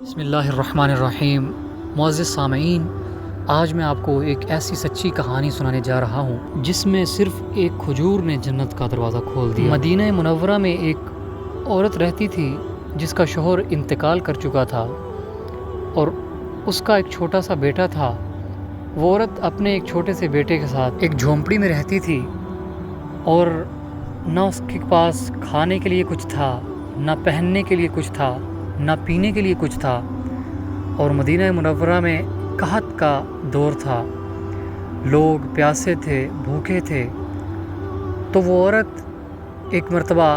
بسم اللہ الرحمن الرحیم۔ معزز سامعین، آج میں آپ کو ایک ایسی سچی کہانی سنانے جا رہا ہوں جس میں صرف ایک کھجور نے جنت کا دروازہ کھول دیا۔ مدینہ منورہ میں ایک عورت رہتی تھی جس کا شوہر انتقال کر چکا تھا اور اس کا ایک چھوٹا سا بیٹا تھا۔ وہ عورت اپنے ایک چھوٹے سے بیٹے کے ساتھ ایک جھونپڑی میں رہتی تھی اور نہ اس کے پاس کھانے کے لیے کچھ تھا، نہ پہننے کے لیے کچھ تھا، نہ پینے کے لیے کچھ تھا، اور مدینہ منورہ میں قحط کا دور تھا، لوگ پیاسے تھے، بھوکے تھے۔ تو وہ عورت ایک مرتبہ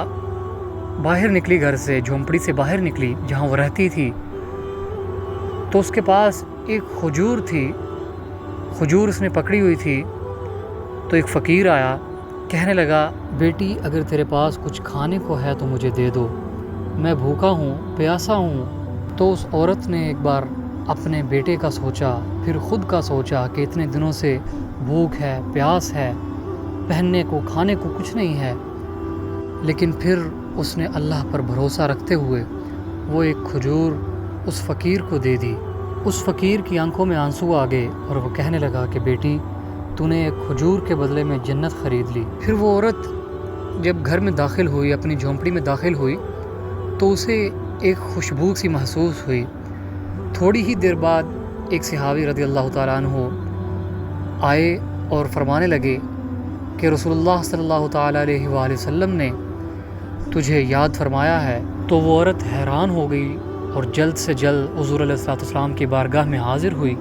باہر نکلی، گھر سے، جھونپڑی سے باہر نکلی جہاں وہ رہتی تھی، تو اس کے پاس ایک کھجور تھی۔ کھجور اس نے پکڑی ہوئی تھی تو ایک فقیر آیا، کہنے لگا، بیٹی اگر تیرے پاس کچھ کھانے کو ہے تو مجھے دے دو، میں بھوکا ہوں، پیاسا ہوں۔ تو اس عورت نے ایک بار اپنے بیٹے کا سوچا، پھر خود کا سوچا کہ اتنے دنوں سے بھوک ہے، پیاس ہے، پہننے کو، کھانے کو کچھ نہیں ہے، لیکن پھر اس نے اللہ پر بھروسہ رکھتے ہوئے وہ ایک کھجور اس فقیر کو دے دی۔ اس فقیر کی آنکھوں میں آنسو آ گئے اور وہ کہنے لگا کہ بیٹی تو نے ایک کھجور کے بدلے میں جنت خرید لی۔ پھر وہ عورت جب گھر میں داخل ہوئی، اپنی جھونپڑی میں داخل ہوئی، تو اسے ایک خوشبو سی محسوس ہوئی۔ تھوڑی ہی دیر بعد ایک صحابی رضی اللہ تعالیٰ عنہ آئے اور فرمانے لگے کہ رسول اللہ صلی اللہ تعالیٰ علیہ وآلہ وسلم نے تجھے یاد فرمایا ہے۔ تو وہ عورت حیران ہو گئی اور جلد سے جلد حضور علیہ السلام کی بارگاہ میں حاضر ہوئی۔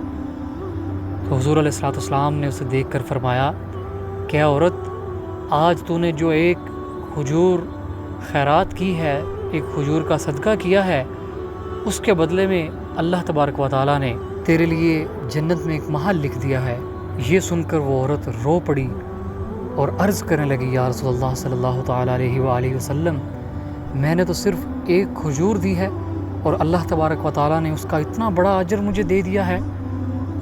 تو حضور علیہ السلام نے اسے دیکھ کر فرمایا کہ اے عورت، آج تو نے جو ایک کھجور خیرات کی ہے، ایک کھجور کا صدقہ کیا ہے، اس کے بدلے میں اللہ تبارک و تعالیٰ نے تیرے لیے جنت میں ایک محل لکھ دیا ہے۔ یہ سن کر وہ عورت رو پڑی اور عرض کرنے لگی، یا رسول اللہ صلی اللہ تعالیٰ علیہ وآلہ وسلم، میں نے تو صرف ایک کھجور دی ہے اور اللہ تبارک و تعالیٰ نے اس کا اتنا بڑا اجر مجھے دے دیا ہے۔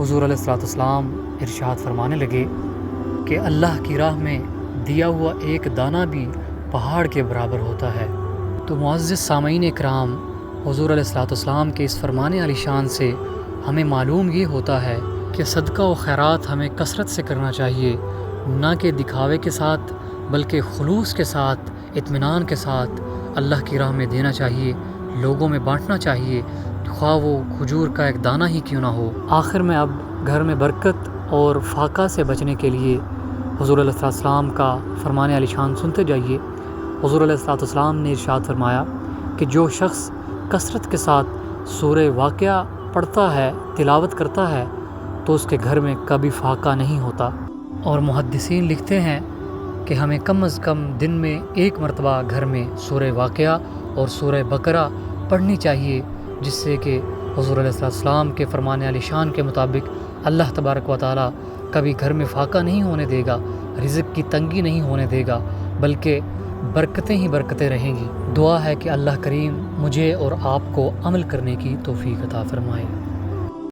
حضور علیہ السلام ارشاد فرمانے لگے کہ اللہ کی راہ میں دیا ہوا ایک دانہ بھی پہاڑ کے برابر ہوتا ہے۔ تو معزز سامعین اکرام، حضور علیہ السلام کے اس فرمان عالی شان سے ہمیں معلوم یہ ہوتا ہے کہ صدقہ و خیرات ہمیں کثرت سے کرنا چاہیے، نہ کہ دکھاوے کے ساتھ بلکہ خلوص کے ساتھ، اطمینان کے ساتھ اللہ کی راہ میں دینا چاہیے، لوگوں میں بانٹنا چاہیے، خواہ وہ کھجور کا ایک دانہ ہی کیوں نہ ہو۔ آخر میں اب گھر میں برکت اور فاقہ سے بچنے کے لیے حضور علیہ السلام کا فرمان عالی شان سنتے جائیے۔ حضور علیہ السلام نے ارشاد فرمایا کہ جو شخص کثرت کے ساتھ سورہ واقعہ پڑھتا ہے، تلاوت کرتا ہے، تو اس کے گھر میں کبھی فاقہ نہیں ہوتا۔ اور محدثین لکھتے ہیں کہ ہمیں کم از کم دن میں ایک مرتبہ گھر میں سورہ واقعہ اور سورہ بقرہ پڑھنی چاہیے، جس سے کہ حضور علیہ السلام کے فرمان عالی شان کے مطابق اللہ تبارک و تعالیٰ کبھی گھر میں فاقہ نہیں ہونے دے گا، رزق کی تنگی نہیں ہونے دے گا، بلکہ برکتیں ہی برکتیں رہیں گی۔ دعا ہے کہ اللہ کریم مجھے اور آپ کو عمل کرنے کی توفیق عطا فرمائے۔